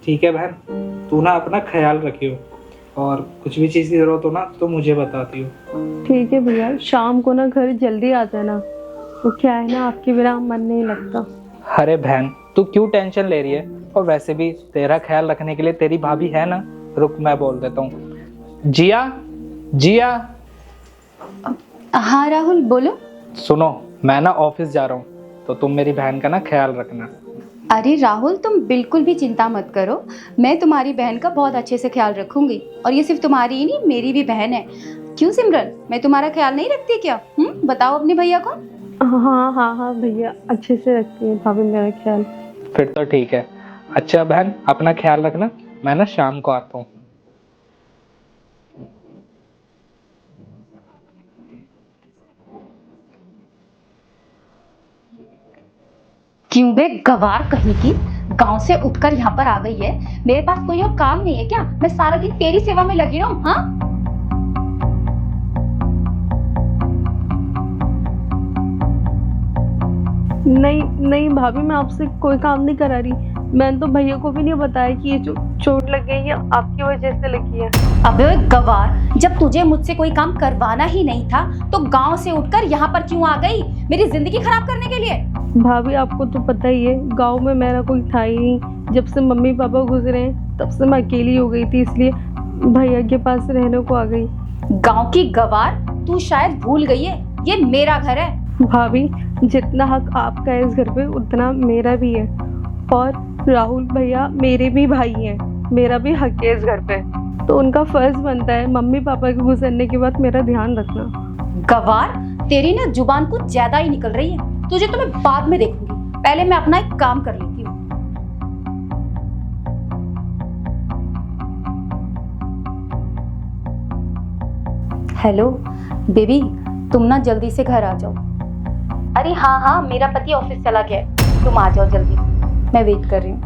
ठीक है बहन, तू ना अपना ख्याल रखियो और कुछ भी चीज़ की जरूरत हो ना तो मुझे बताती हो। ठीक है भैया, शाम को ना घर जल्दी आ जाना। वो क्या है ना, आपके बिना मन नहीं लगता। अरे बहन, तू क्यों टेंशन ले रही है? और वैसे भी तेरा ख्याल रखने के लिए तेरी भाभी है ना। रुक, मैं बोल देता हूँ। जिया, जिया। हाँ राहुल बोलो। सुनो, मैं ना ऑफिस जा रहा हूँ तो तुम मेरी बहन का ना ख्याल रखना। अरे राहुल, तुम बिल्कुल भी चिंता मत करो, मैं तुम्हारी बहन का बहुत अच्छे से ख्याल रखूंगी। और ये सिर्फ तुम्हारी ही नहीं, मेरी भी बहन है। क्यों सिमरन, मैं तुम्हारा ख्याल नहीं रखती क्या? बताओ अपने भैया को। हाँ हाँ हाँ भैया, अच्छे से रखती है भाभी मेरा ख्याल। फिर तो ठीक है। अच्छा बहन, अपना ख्याल रखना, मैं ना शाम को आता हूँ। क्यों बे गवार कहीं की, गांव से उठकर यहाँ पर आ गई है। मेरे पास कोई और काम नहीं है क्या? मैं सारा दिन तेरी सेवा में लगी रहूं? हाँ, नहीं नहीं भाभी, मैं आपसे कोई काम नहीं करा रही। मैंने तो भैया को भी नहीं बताया कि ये जो चोट लग गई है आपकी वजह से लगी है। अबे गवार, जब तुझे मुझसे कोई काम करवाना ही नहीं था तो गांव से उठकर यहाँ पर क्यों आ गई, मेरी जिंदगी खराब करने के लिए? भाभी आपको तो पता ही है, गांव में मेरा कोई था ही नहीं। जब से मम्मी पापा गुजरे हैं तब से मैं अकेली हो गई थी, इसलिए भैया के पास रहने को आ गई। गांव की गवार, तू शायद भूल गई है, ये मेरा घर है। भाभी, जितना हक आपका है इस घर पे उतना मेरा भी है। और राहुल भैया मेरे भी भाई हैं, मेरा भी हक है इस घर पे। तो उनका फर्ज बनता है मम्मी पापा के गुजरने के बाद मेरा ध्यान रखना। गवार, तेरी ना जुबान कुछ ज्यादा ही निकल रही है। तुझे तो मैं बाद में देखूंगी, पहले मैं अपना एक काम कर लेती हूँ। हेलो बेबी, तुम ना जल्दी से घर आ जाओ। अरे हाँ हाँ, मेरा पति ऑफिस चला गया है, तुम आ जाओ जल्दी, मैं वेट कर रही हूँ।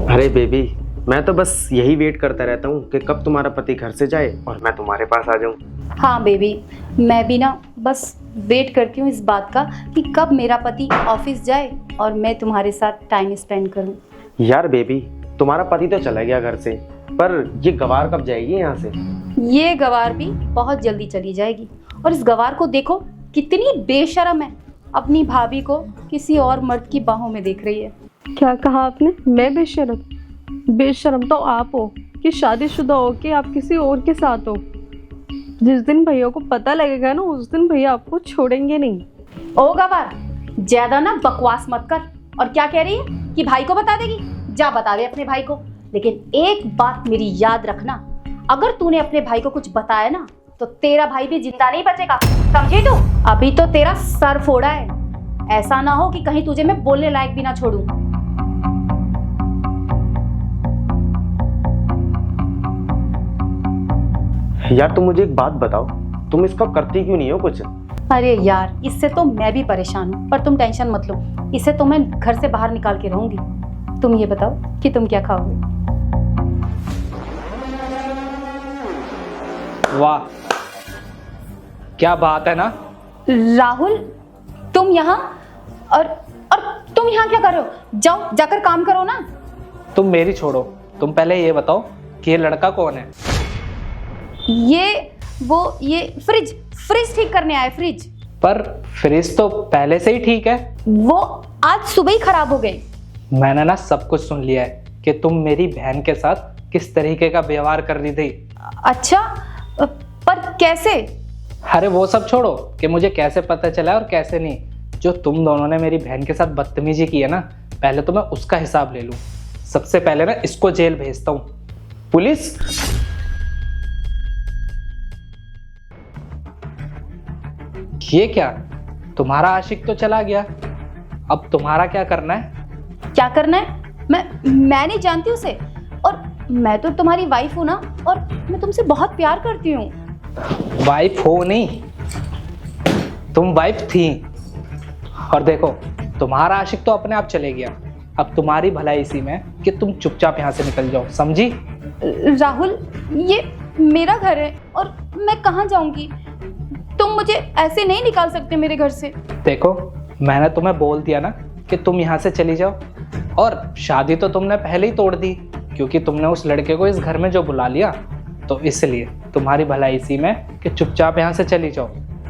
अरे बेबी, मैं तो बस यही वेट करता रहता हूँ कि कब तुम्हारा पति घर से जाए और मैं तुम्हारे पास आ जाऊँ। हाँ बेबी, मैं भी ना बस वेट करती हूँ इस बात का कि कब मेरा पति ऑफिस जाए और मैं तुम्हारे साथ टाइम स्पेंड करूँ। यार बेबी, तुम्हारा पति तो चला गया घर से, पर ये गवार कब जाएगी यहाँ से? ये गवार भी बहुत जल्दी चली जाएगी। और इस गवार को देखो, कितनी बेशर्म है, अपनी भाभी को किसी और मर्द की बाहों में देख रही है। क्या कहा आपने? मैं बेशर्म? बेशर्म तो आप हो कि शादीशुदा हो के आप किसी और के साथ हो। जिस दिन भैया को पता लगेगा ना, उस दिन भैया आपको छोड़ेंगे नहीं। ओ गवार, ज्यादा ना बकवास मत कर। और क्या कह रही है कि भाई को बता देगी? जा बता दे अपने भाई को। लेकिन एक बात मेरी याद रखना, अगर तूने अपने भाई को कुछ बताया ना तो तेरा भाई भी जिंदा नहीं बचेगा, समझी तू? अभी तो तेरा सर फोड़ा है, ऐसा ना हो कि कहीं तुझे मैं बोलने लायक भी ना छोड़ूं। यार तुम मुझे एक बात बताओ, तुम इसका करती क्यों नहीं हो कुछ? अरे यार, इससे तो मैं भी परेशान हूँ, पर तुम टेंशन मत लो, इसे तो मैं घर से बाहर निकाल के रहूंगी। तुम ये बताओ कि तुम क्या खाओगे? वाह, क्या बात है ना। राहुल, तुम यहाँ और तुम यहाँ क्या कर रहे हो? जाओ, जाकर काम करो ना। तुम मेरी छोड़ो, तुम पहले ये बताओ कि ये लड़का कौन है? ये फ्रिज ठीक करने आए। फ्रिज? पर फ्रिज तो पहले से ही ठीक है। वो आज सुबह ही खराब हो गई। मैंने ना सब कुछ सुन लिया है कि तुम मेरी बहन के साथ किस तरीके का व्यवहार कर रही थी। अच्छा, पर कैसे? अरे वो सब छोड़ो कि मुझे कैसे पता चला और कैसे नहीं। जो तुम दोनों ने मेरी बहन के साथ बदतमीजी की है ना, पहले तो मैं उसका हिसाब ले लूं। सबसे पहले ना इसको जेल भेजता हूँ। पुलिस? ये क्या, तुम्हारा आशिक तो चला गया, अब तुम्हारा क्या करना है? क्या करना है? मैं नहीं जानती उसे, और मैं तो तुम्हारी वाइफ हूं ना, और मैं तुमसे बहुत प्यार करती हूँ। वाइफ हो नहीं, तुम वाइफ थी। और देखो, तुम्हारा आशिक तो अपने आप चले गया, अब तुम्हारी भलाई इसी में कि तुम चुपचाप यहाँ से निकल जाओ, समझी? राहुल, ये मेरा घर है और मैं कहाँ जाऊंगी? तुम मुझे ऐसे नहीं निकाल सकते मेरे घर से। देखो, मैंने तुम्हें बोल दिया ना कि तुम यहाँ से चली जाओ, और शादी तो तुमने पहले ही तोड़ दी क्योंकि तुमने उस लड़के को इस घर में जो बुला लिया। तो इसलिए तुम्हारी भलाई इसी में कि चुपचाप यहाँ से चली जाओ।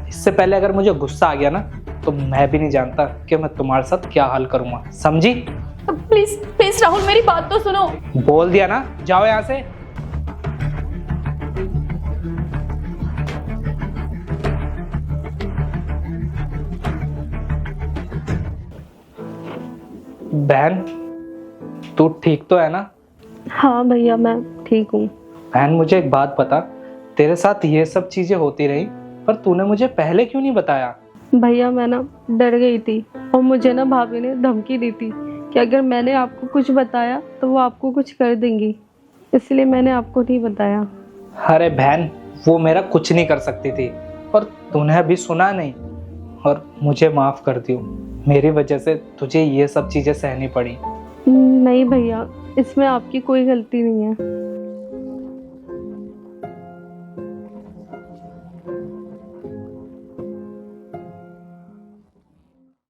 इससे पहले अगर मुझे गुस्सा आ गया ना तो मैं भी नहीं जानता कि मैं तुम्हारे साथ क्या हाल करूँगा, समझी? प्लीज प्लीज राहुल, मेरी बात तो सुनो। बोल दिया ना, जाओ यहाँ से। बहन, तू ठीक तो है ना? हाँ भैया, मैं ठीक हूँ। बहन, मुझे एक बात बता, तेरे साथ ये सब चीजें होती रही पर तूने मुझे पहले क्यों नहीं बताया? भैया मैं ना डर गई थी, और मुझे ना भाभी ने धमकी दी थी कि अगर मैंने आपको कुछ बताया तो वो आपको कुछ कर देंगी, इसलिए मैंने आपको नहीं बताया। अरे बहन, वो मेरा कुछ नहीं कर सकती थी, पर तूने अभी सुना नहीं, और मुझे माफ कर दियो, मेरी वजह से तुझे ये सब चीजें सहनी पड़ी। नहीं भैया, इसमें आपकी कोई गलती नहीं है।